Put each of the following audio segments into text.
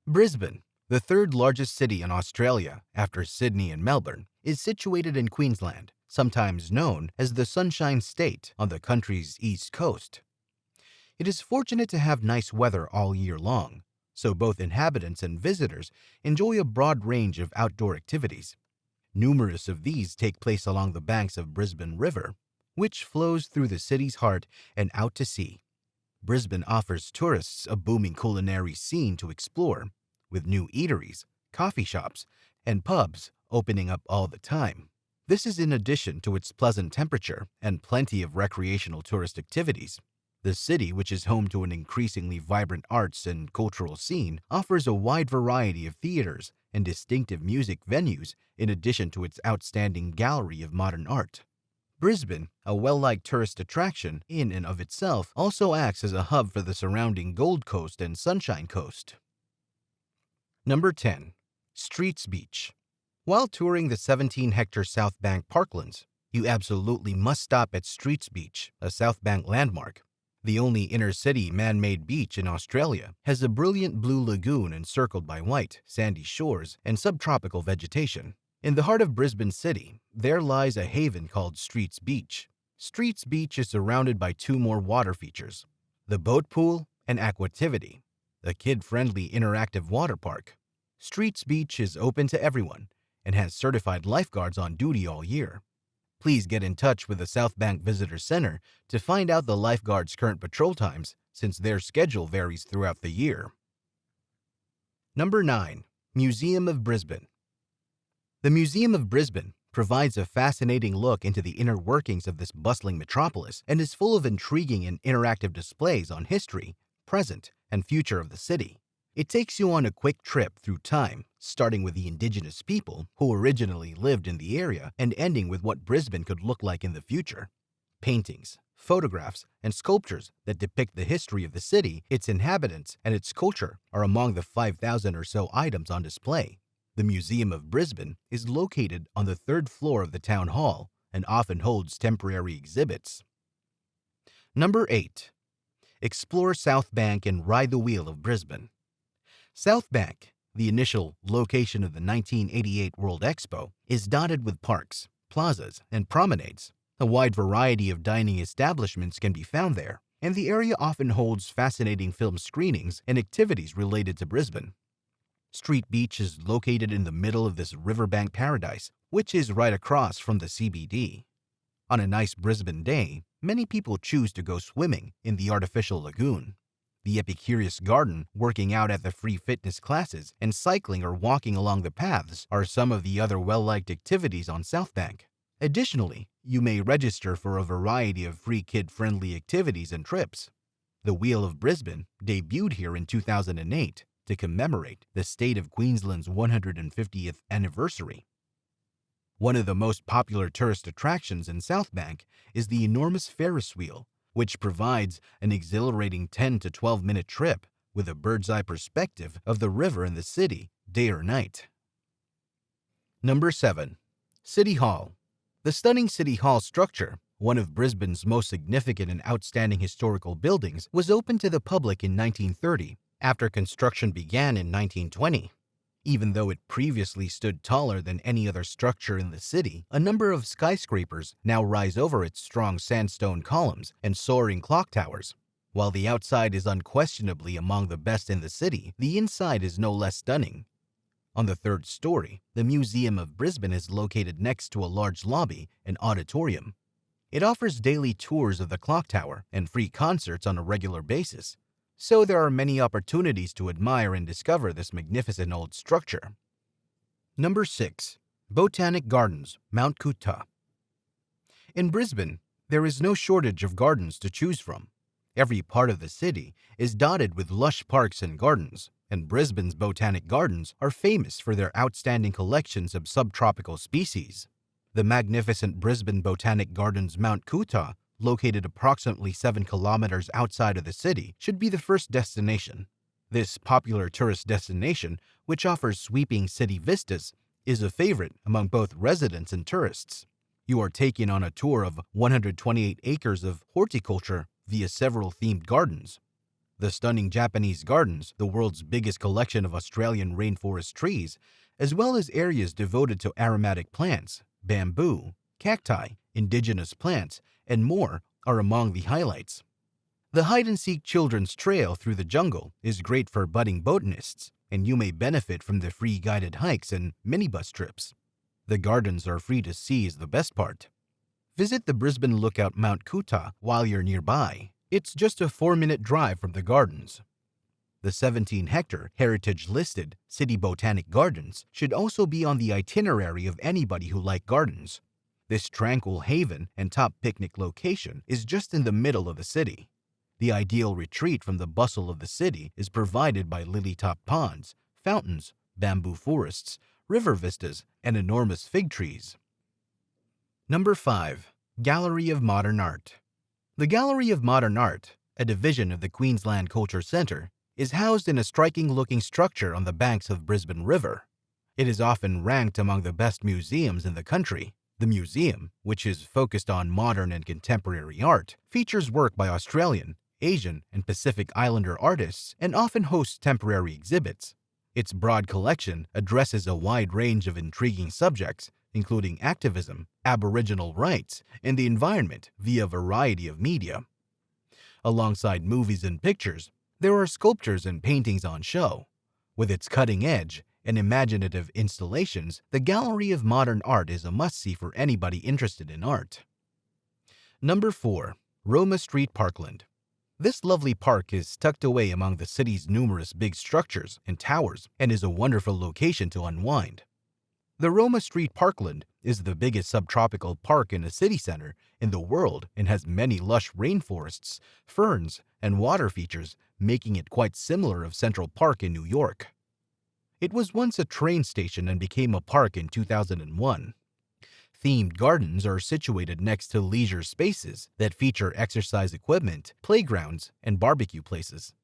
Brisbane, the third largest city in Australia after Sydney and Melbourne, is situated in Queensland, sometimes known as the Sunshine State on the country's east coast. It is fortunate to have nice weather all year long, so both inhabitants and visitors enjoy a broad range of outdoor activities. Numerous of these take place along the banks of Brisbane River, which flows through the city's heart and out to sea. Brisbane offers tourists a booming culinary scene to explore, with new eateries, coffee shops, and pubs opening up all the time. This is in addition to its pleasant temperature and plenty of recreational tourist activities. The city, which is home to an increasingly vibrant arts and cultural scene, offers a wide variety of theaters and distinctive music venues in addition to its outstanding gallery of modern art. Brisbane, a well-liked tourist attraction in and of itself, also acts as a hub for the surrounding Gold Coast and Sunshine Coast. Number 10. Streets Beach. While touring the 17-hectare South Bank parklands, you absolutely must stop at Streets Beach, a South Bank landmark. The only inner-city man-made beach in Australia, has a brilliant blue lagoon encircled by white, sandy shores and subtropical vegetation. In the heart of Brisbane City, there lies a haven called Streets Beach. Streets Beach is surrounded by two more water features, the boat pool and aquativity, a kid-friendly interactive water park. Streets Beach is open to everyone and has certified lifeguards on duty all year. Please get in touch with the South Bank Visitor Center to find out the lifeguards' current patrol times, since their schedule varies throughout the year. Number 9. Museum of Brisbane. The Museum of Brisbane provides a fascinating look into the inner workings of this bustling metropolis and is full of intriguing and interactive displays on history, present, and future of the city. It takes you on a quick trip through time, starting with the indigenous people who originally lived in the area and ending with what Brisbane could look like in the future. Paintings, photographs, and sculptures that depict the history of the city, its inhabitants, and its culture are among the 5,000 or so items on display. The Museum of Brisbane is located on the third floor of the town hall and often holds temporary exhibits. Number 8. Explore South Bank and ride the wheel of Brisbane. South Bank, the initial location of the 1988 World Expo, is dotted with parks, plazas, and promenades. A wide variety of dining establishments can be found there, and the area often holds fascinating film screenings and activities related to Brisbane. Street Beach is located in the middle of this riverbank paradise, which is right across from the CBD. On a nice Brisbane day, many people choose to go swimming in the artificial lagoon. The Epicurious Garden, working out at the free fitness classes, and cycling or walking along the paths are some of the other well-liked activities on South Bank. Additionally, you may register for a variety of free kid-friendly activities and trips. The Wheel of Brisbane debuted here in 2008 to commemorate the state of Queensland's 150th anniversary. One of the most popular tourist attractions in South Bank is the enormous Ferris wheel, which provides an exhilarating 10 to 12-minute trip with a bird's-eye perspective of the river and the city, day or night. Number 7. City Hall. The stunning City Hall structure, one of Brisbane's most significant and outstanding historical buildings, was opened to the public in 1930, after construction began in 1920. Even though it previously stood taller than any other structure in the city, a number of skyscrapers now rise over its strong sandstone columns and soaring clock towers. While the outside is unquestionably among the best in the city, the inside is no less stunning. On the third story, the Museum of Brisbane is located next to a large lobby and auditorium. It offers daily tours of the clock tower and free concerts on a regular basis, so there are many opportunities to admire and discover this magnificent old structure. Number 6. Botanic Gardens, Mount Coot-tha. In Brisbane, there is no shortage of gardens to choose from. Every part of the city is dotted with lush parks and gardens, and Brisbane's Botanic Gardens are famous for their outstanding collections of subtropical species. The magnificent Brisbane Botanic Gardens Mount Coot-tha, located approximately 7 kilometers outside of the city, should be the first destination. This popular tourist destination, which offers sweeping city vistas, is a favorite among both residents and tourists. You are taken on a tour of 128 acres of horticulture via several themed gardens. The stunning Japanese gardens, the world's biggest collection of Australian rainforest trees, as well as areas devoted to aromatic plants, bamboo, cacti, indigenous plants, and more are among the highlights. The hide-and-seek children's trail through the jungle is great for budding botanists, and you may benefit from the free guided hikes and minibus trips. The gardens are free to see is the best part. Visit the Brisbane Lookout Mount Coot-tha while you're nearby. It's just a 4-minute drive from the gardens. The 17-hectare, heritage-listed City Botanic Gardens should also be on the itinerary of anybody who likes gardens. This tranquil haven and top picnic location is just in the middle of the city. The ideal retreat from the bustle of the city is provided by lily-topped ponds, fountains, bamboo forests, river vistas, and enormous fig trees. Number 5. Gallery of Modern Art. The Gallery of Modern Art, a division of the Queensland Culture Centre, is housed in a striking-looking structure on the banks of Brisbane River. It is often ranked among the best museums in the country. The museum, which is focused on modern and contemporary art, features work by Australian, Asian, and Pacific Islander artists and often hosts temporary exhibits. Its broad collection addresses a wide range of intriguing subjects, including activism, Aboriginal rights, and the environment via a variety of media. Alongside movies and pictures, there are sculptures and paintings on show. With its cutting edge and imaginative installations, the Gallery of Modern Art is a must-see for anybody interested in art. Number 4. Roma Street Parkland. This lovely park is tucked away among the city's numerous big structures and towers and is a wonderful location to unwind. The Roma Street Parkland is the biggest subtropical park in a city center in the world and has many lush rainforests, ferns, and water features, making it quite similar of Central Park in New York. It was once a train station and became a park in 2001. Themed gardens are situated next to leisure spaces that feature exercise equipment, playgrounds, and barbecue places.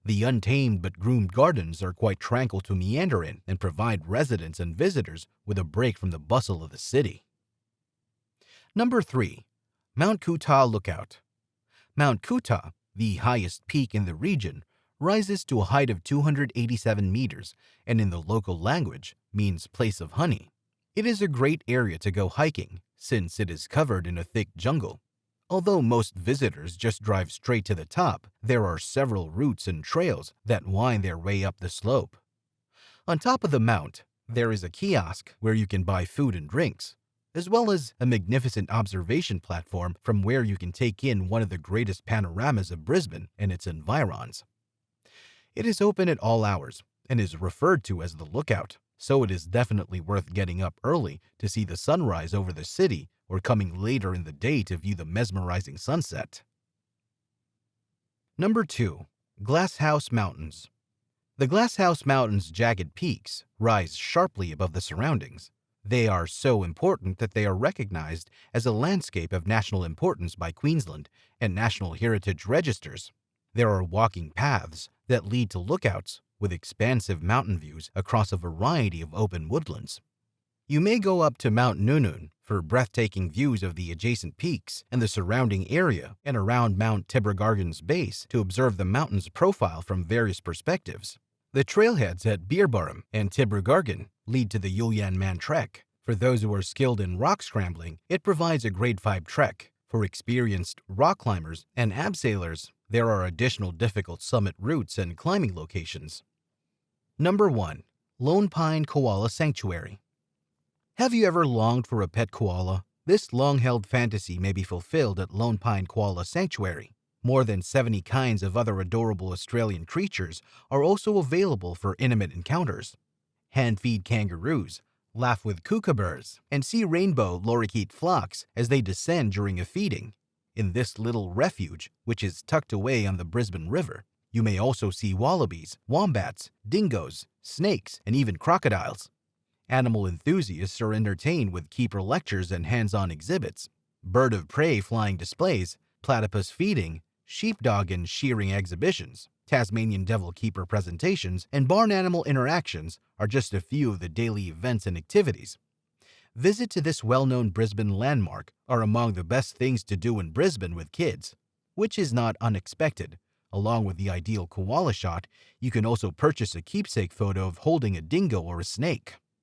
The untamed but groomed gardens are quite tranquil to meander in and provide residents and visitors with a break from the bustle of the city. Number 3. Mount Coot-tha Lookout. Mount Coot-tha, the highest peak in the region, rises to a height of 287 meters and in the local language means place of honey. It is a great area to go hiking since it is covered in a thick jungle. Although most visitors just drive straight to the top, there are several routes and trails that wind their way up the slope. On top of the mount, there is a kiosk where you can buy food and drinks, as well as a magnificent observation platform from where you can take in one of the greatest panoramas of Brisbane and its environs. It is open at all hours and is referred to as the Lookout, so it is definitely worth getting up early to see the sunrise over the city or coming later in the day to view the mesmerizing sunset. Number 2. Glasshouse Mountains. The Glasshouse Mountains' jagged peaks rise sharply above the surroundings. They are so important that they are recognized as a landscape of national importance by Queensland and National Heritage Registers. There are walking paths that lead to lookouts with expansive mountain views across a variety of open woodlands. You may go up to Mount Nunun for breathtaking views of the adjacent peaks and the surrounding area and around Mount Tambourine's base to observe the mountain's profile from various perspectives. The trailheads at Beerburrum and Tamborine lead to the Yulian Man Trek. For those who are skilled in rock scrambling, it provides a grade 5 trek. For experienced rock climbers and abseilers, there are additional difficult summit routes and climbing locations. Number 1. Lone Pine Koala Sanctuary. Have you ever longed for a pet koala? This long-held fantasy may be fulfilled at Lone Pine Koala Sanctuary. More than 70 kinds of other adorable Australian creatures are also available for intimate encounters. Hand-feed kangaroos, laugh with kookaburras, and see rainbow lorikeet flocks as they descend during a feeding. In this little refuge, which is tucked away on the Brisbane River, you may also see wallabies, wombats, dingoes, snakes, and even crocodiles. Animal enthusiasts are entertained with keeper lectures and hands-on exhibits, bird of prey flying displays, platypus feeding, sheepdog and shearing exhibitions, Tasmanian devil keeper presentations, and barn animal interactions are just a few of the daily events and activities. Visits to this well-known Brisbane landmark are among the best things to do in Brisbane with kids, which is not unexpected. Along with the ideal koala shot, you can also purchase a keepsake photo of holding a dingo or a snake.